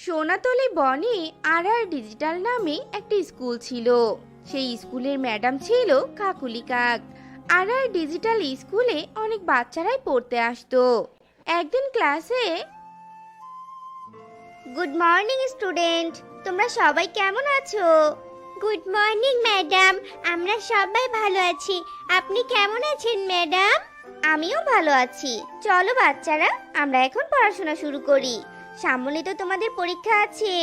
সোনাতলি বনে আর ডিজিটাল নামে একটা স্কুল ছিল। সেই স্কুলের ম্যাডাম ছিল কাকুলি কাক। আর ডিজিটাল স্কুলে অনেক বাচ্চারাই পড়তে আসতো। একদিন ক্লাসে, গুড মর্নিং স্টুডেন্ট, তোমরা সবাই কেমন আছো? গুড মর্নিং ম্যাডাম, আমরা সবাই ভালো আছি। আপনি কেমন আছেন ম্যাডাম? আমিও ভালো আছি। চলো বাচ্চারা, আমরা এখন পড়াশোনা শুরু করি। সামনে তো তোমাদের পরীক্ষা আছে।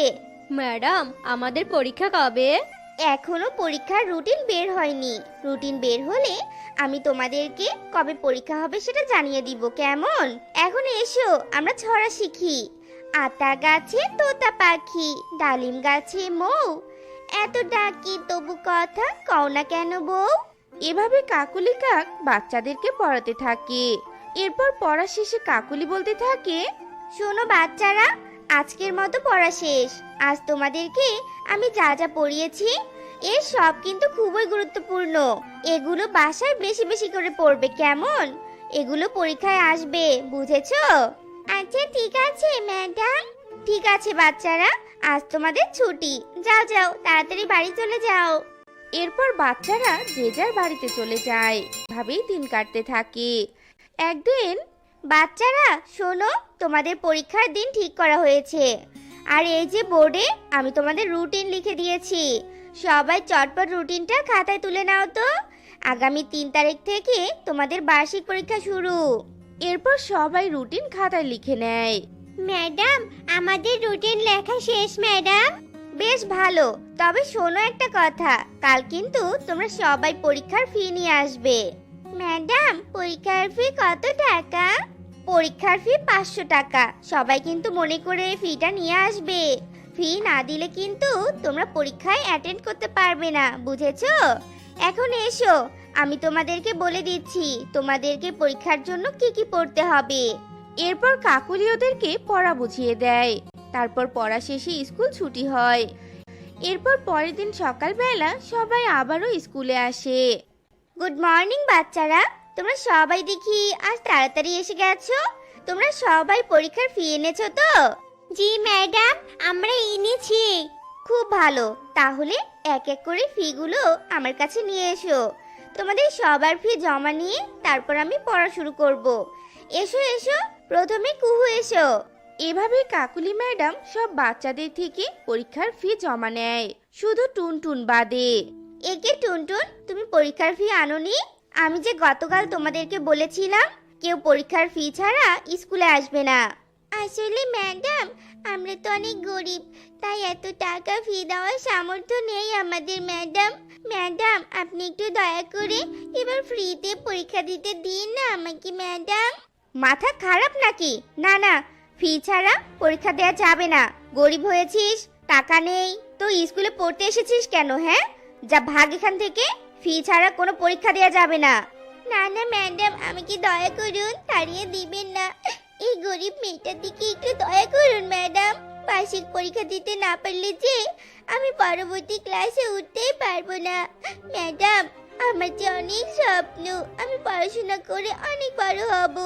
ম্যাডাম, আমাদের পরীক্ষা কবে? এখনো পরীক্ষার রুটিন বের হয়নি। রুটিন বের হলে আমি তোমাদেরকে কবে পরীক্ষা হবে সেটা জানিয়ে দিব, কেমন? এখন এসো আমরা ছড়া শিখি। আতা গাছে তোতা পাখি, ডালিম গাছে মৌ, এত ডাকি তবু কথা কও না কেন বউ। এভাবে কাকুলি কাক বাচ্চাদেরকে পড়াতে থাকে। এরপর পড়া শেষে কাকুলি বলতে থাকে, শোনো বাচ্চারা, আজকের মতো পড়া শেষ। আজ তোমাদেরকে আমি যা যা পড়িয়েছি এর সব কিন্তু খুবই গুরুত্বপূর্ণ। এগুলো বাসায় বেশি বেশি করে পড়বে, কেমন? এগুলো পরীক্ষায় আসবে, বুঝেছো? আচ্ছা ঠিক আছে ম্যাডাম। ঠিক আছে বাচ্চারা, আজ তোমাদের ছুটি। যাও যাও, তাড়াতাড়ি বাড়ি চলে যাও। এরপর বাচ্চারা যে যার বাড়িতে চলে যায়। এভাবেই দিন কাটতে থাকে। একদিন, বাচ্চারা শোনো, তোমাদের পরীক্ষার দিন ঠিক করা হয়েছে। আর এই যে বোর্ডে আমি তোমাদের রুটিন লিখে দিয়েছি। সবাই চটপট রুটিনটা খাতায় তুলে নাও তো। আগামী 3 তারিখ থেকে তোমাদের বার্ষিক পরীক্ষা শুরু। এরপর সবাই রুটিন খাতায় লিখে নেয়। ম্যাডাম, আমাদের রুটিন লেখা শেষ ম্যাডাম। বেশ ভালো, তবে শোনো একটা কথা, কাল কিন্তু তোমরা সবাই পরীক্ষার ফি নিয়ে আসবে। ম্যাডাম, পরীক্ষার ফি কত টাকা? পরীক্ষার ফি 500 টাকা। সবাই কিন্তু মনে করে ফিটা নিয়ে আসবে। ফি না দিলে কিন্তু তোমরা পরীক্ষায় অ্যাটেন্ড করতে পারবে না, বুঝেছো? এখন এসো, আমি তোমাদেরকে বলে দিচ্ছি তোমাদেরকে পরীক্ষার জন্য কি কি পড়তে হবে। এরপর কাকুলি ওদেরকে পড়া বুঝিয়ে দেয়। তারপর পড়া শেষে স্কুল ছুটি হয়। এরপর পরের দিন সকালবেলা সবাই আবারও স্কুলে আসে। গুড মর্নিং বাচ্চারা, তোমরা সবাই দেখি আজ তাড়াতাড়ি এসে গেছো। তোমরা সবাই পরীক্ষার ফি এনেছো তো? জি ম্যাডাম, আমরা এনেছি। খুব ভালো, তাহলে এক এক করে ফিগুলো আমার কাছে নিয়ে এসো। তোমাদের সবার ফি জমা নিয়ে তারপর আমি পড়া শুরু করব। এসো এসো, প্রথমে কুহু এসো। এভাবে কাকুলি ম্যাডাম সব বাচ্চাদের থেকে পরীক্ষার ফি জমা নেয়, শুধু টুনটুন বাদে। একে টুনটুন, তুমি পরীক্ষার ফি আনোনি? আমি যে গতকাল তোমাদেরকে বলেছিলাম কেউ পরীক্ষার ফি ছাড়া স্কুলে আসবে না। আসলে ম্যাডাম, আমরা তো অনেক গরিব, তাই এত টাকা ফি দেওয়ার সামর্থ্য নেই আমাদের ম্যাডাম। ম্যাডাম, আপনি একটু দয়া করে এবার ফ্রিতে পরীক্ষা দিতে দিন না আমাকে ম্যাডাম। মাথা খারাপ নাকি? না না, ফি ছাড়া পরীক্ষা দেওয়া যাবে না। গরিব হয়েছিস, টাকা নেই, তো স্কুলে পড়তে এসেছিস কেন? হ্যাঁ, যা ভাগ এখান থেকে। ফি ছাড়া কোনো পরীক্ষা দেওয়া যাবে না। না না ম্যাডাম, আমাকে দয়া করুন, তাড়িয়ে দিবেন না। এই গরিব মেয়েটার দিকে একটু দয়া করুন ম্যাডাম। বার্ষিক পরীক্ষা দিতে না পারলে যে আমি পরবর্তী ক্লাসে উঠতেই পারবো না। ম্যাডাম, আমার যে অনেক স্বপ্ন, আমি পড়াশোনা করে অনেক বড় হব।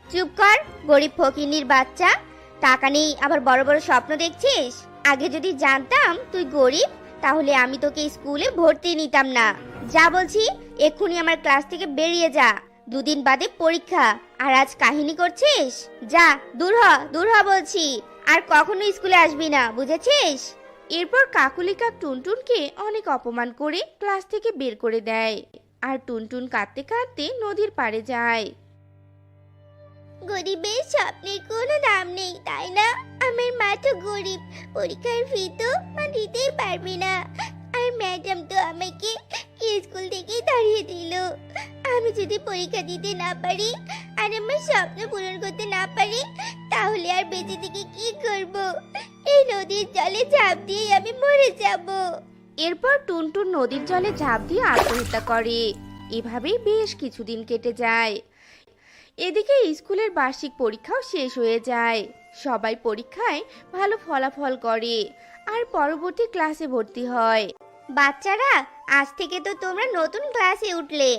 চুপ কর, গরিব ফকিন্নির বাচ্চা। টাকা নেই আবার বড় বড় স্বপ্ন দেখছিস? আগে যদি জানতাম তুই গরিব, তাহলে আমি তোকে স্কুলে ভর্তি নিতাম না। যা বলছি, এক্ষুনি আমার ক্লাস থেকে বেরিয়ে যা। 2 দিন বাদে পরীক্ষা, আর আজ কাহিনী করছিস? যা, দূর হ বলছি। আর কখনো স্কুলে আসবি না, বুঝেছিস? এরপর কাকুলি কাক টুনটুনকে অনেক অপমান করে ক্লাস থেকে বের করে দেয়। আর টুনটুন কাঁদতে কাঁদতে নদীর পাড়ে যায়। গরিবের স্বপ্নের কোনো দাম নেই, তাই না? আমার মা তো গরিব, পরীক্ষার ফি তো মা দিতেই পারবে না। আর ম্যাডাম তো আমাকে স্কুল থেকেই তাড়িয়ে দিল। আমি যদি পরীক্ষা দিতে না পারি আর আমার স্বপ্ন পূরণ করতে না পারি, তাহলে আর বেঁচে থেকে কি করব? এই নদীর জলে ঝাঁপ দিয়ে আমি মরে যাব। এরপর টুনটুন নদীর জলে ঝাঁপ দিয়ে আত্মহত্যা করে। এভাবেই বেশ কিছুদিন কেটে যায়। এদিকে স্কুলের বার্ষিক পরীক্ষাও শেষ হয়ে যায়। সবাই পরীক্ষায় ভালো ফলাফল করে আর পরবর্তী ক্লাসে ভর্তি হয়। বাচ্চারা, আজ থেকে তো তোমরা নতুন ক্লাসে উঠলে।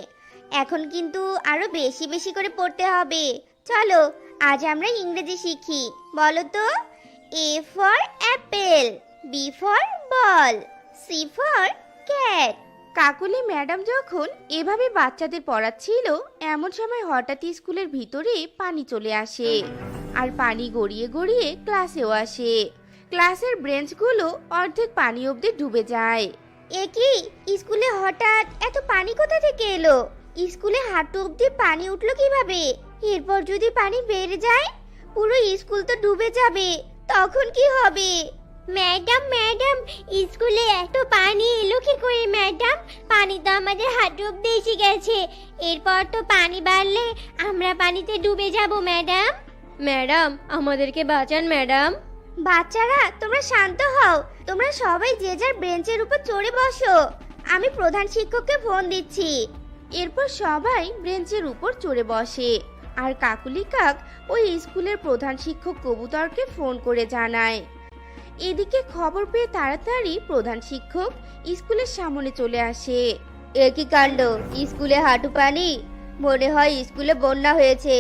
এখন কিন্তু আরো বেশি বেশি করে পড়তে হবে। চলো, আজ আমরা ইংরেজি শিখি। বলো তো, A for apple, B for ball, C for cat. Kakuli madam যখন এভাবে বাচ্চাদের পড়াচ্ছিল এমন সময় হঠাৎ স্কুলের ভিতরে পানি চলে আসে আর পানি গড়িয়ে গড়িয়ে ক্লাসেও আসে। ক্লাসের বেঞ্চগুলো অর্ধেক পানি অবধি ডুবে যায়। এ কি, স্কুলে হঠাৎ এত পানি কোথা থেকে এলো? স্কুলে হাঁটু অবধি পানি উঠলো কিভাবে? এরপর যদি পানি বেড়ে যায় পুরো স্কুল তো ডুবে যাবে, তখন কি হবে? ম্যাডাম ম্যাডাম, স্কুলে এত পানি এলো কি করে ম্যাডাম? পানি তো আমাদের হাঁটু অবধি এসে গেছে, এরপর তো পানি বাড়লে আমরা পানিতে ডুবে যাব ম্যাডাম। ম্যাডাম আমাদেরকে বাঁচান ম্যাডাম। বাচ্চারা তোমরা শান্ত হও, তোমরা সবাই যে যার বেঞ্চের উপর চড়ে বসো, আমি প্রধান শিক্ষককে ফোন দিচ্ছি। এরপর সবাই বেঞ্চের উপর চড়ে বসে আর কাকুলি কাক ওই স্কুলের প্রধান শিক্ষক কবুতরকে ফোন করে জানায়। এদিকে খবর পেয়ে তাড়াতাড়ি প্রধান শিক্ষক স্কুলের সামনে চলে আসে। এ কি কাণ্ড, স্কুলে হাঁটু পানি? মনে হয় স্কুলে বন্যা হয়েছে,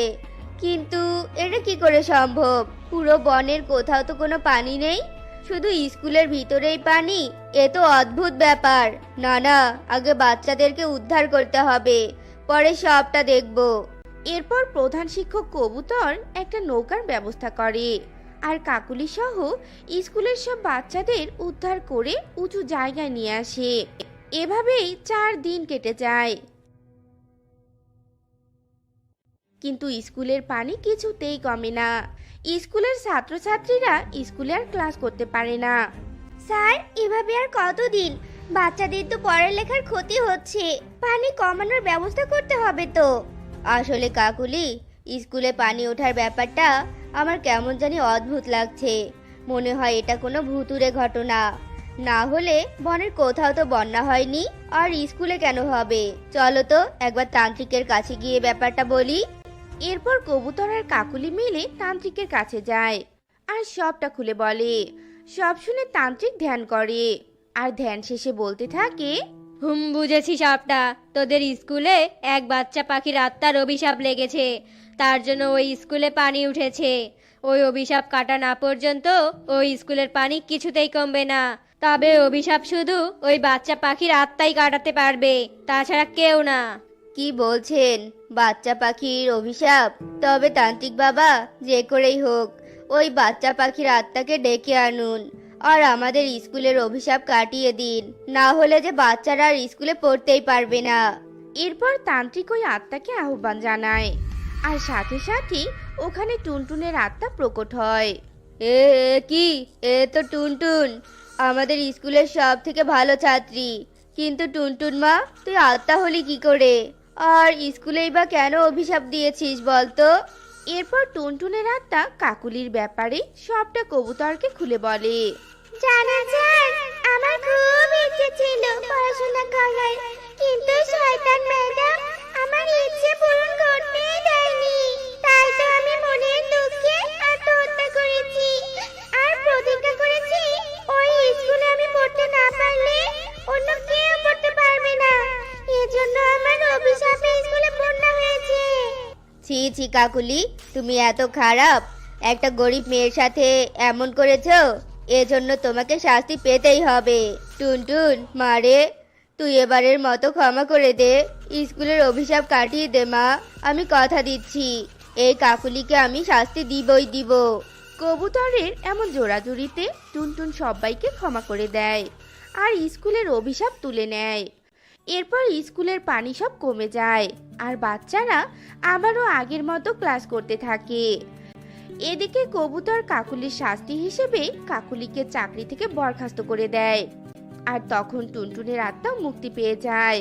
কিন্তু এটা কি করে সম্ভব? পুরো বনের কোথাও তো কোনো পানি নেই, শুধু স্কুলের ভিতরেই পানি। এ তো অদ্ভুত ব্যাপার। না না, আগে বাচ্চাদেরকে উদ্ধার করতে হবে, পরে সবটা দেখব। এরপর প্রধান শিক্ষক কবুতর একটা নৌকার ব্যবস্থা করে আর কাকুলি সহ স্কুলের সব বাচ্চাদের উদ্ধার করে উঁচু জায়গায় নিয়ে আসে। এভাবেই 4 দিন কেটে যায়, কিন্তু স্কুলের পানি কিছুতেই কমে না। স্কুলের ছাত্রছাত্রীরা স্কুলে আর ক্লাস করতে পারে না। স্যার, এভাবে আর কতদিন? বাচ্চাদের তো পড়ালেখার ক্ষতি হচ্ছে, পানি কমানোর ব্যবস্থা করতে হবে তো। আসলে কাকুলি, স্কুলে পানি ওঠার ব্যাপারটা আমার কেমন জানি অদ্ভুত লাগছে। মনে হয় এটা কোনো ভুতুড়ে ঘটনা। না হলে বনের কোথাও তো বন্যা হয়নি, আর স্কুলে কেন হবে? চলো তো একবার তান্ত্রিকের কাছে গিয়ে ব্যাপারটা বলি। এরপর কবুতর আর কাকুলি মিলে তান্ত্রিকের কাছে যায় আর সবটা খুলে বলে। সব শুনে তান্ত্রিক ধ্যান করে আর ধ্যান শেষে বলতে থাকে, বুঝেছি সবটা। তোদের স্কুলে এক বাচ্চা পাখির আত্মার অভিশাপ লেগেছে, তার জন্য ওই স্কুলে পানি উঠেছে। ওই অভিশাপ কাটা না পর্যন্ত ওই স্কুলের পানি কিছুতেই কমবে না। তবে অভিশাপ শুধু ওই বাচ্চা পাখির আত্মাই কাটাতে পারবে, তাছাড়া কেউ না। কি বলছেন? বাচ্চা পাখির অভিশাপ? তবে তান্ত্রিক বাবা, যে করেই হোক ওই বাচ্চা পাখির আত্মাকে ডেকে আনুন আর আমাদের স্কুলের অভিশাপ কাটিয়ে দিন, না হলে যে বাচ্চারা আর স্কুলে পড়তেই পারবে না। এরপর তান্ত্রিক ওই আত্মাকে আহ্বান জানায় আর সাথে সাথে ওখানে টুনটুনের আত্মা প্রকট হয়। এ কি, এ তো টুনটুন, আমাদের স্কুলের সব থেকে ভালো ছাত্রী। কিন্তু টুনটুন মা, তুই আত্মা হলি কি করে? আর স্কুলেই বা কেন অভিশাপ দিয়েছিস বলতো? এরপর টুনটুনের আত্মা কাকুলির ব্যাপারে সবটা কবুতরকে খুলে বলে। জানা যায়, আমার খুব ইচ্ছে ছিল পড়াশোনা করার, কিন্তু শয়তান ম্যাডাম আমার ইচ্ছে পূরণ করতেই দেয়নি। তাই তো আমি মনের দুঃখে আত্মহত্যা করেছি আর প্রতিজ্ঞা করেছি ওই স্কুলে আমি পড়তে না পারলে অন্য কেউ পড়তে পারবে না। এজন্য আমার অভিশাপে স্কুলে বন্যা হয়েছে। ছি ছি কাকুলি, তুমি এত খারাপ? একটা গরিব মেয়ের সাথে এমন করেছো, এজন্য তোমাকে শাস্তি পেতেই হবে। টুনটুন মারে, তুই এবারের মতো ক্ষমা করে দে, স্কুলের অভিশাপ কাটিয়ে দে মা। আমি কথা দিচ্ছি, এই কাকুলিকে আমি শাস্তি দিবই দিব। কবুতরের এমন জোরাজুরিতে টুনটুন সবাইকে ক্ষমা করে দেয় আর স্কুলের অভিশাপ তুলে নেয়। এরপর স্কুলের পানি সব কমে যায় আর বাচ্চারা আবারও আগের মতো ক্লাস করতে থাকে। এদিকে কবুতর কাকুলির শাস্তি হিসেবে কাকুলিকে চাকরি থেকে বরখাস্ত করে দেয় আর তখন টুনটুনের আত্মা মুক্তি পেয়ে যায়।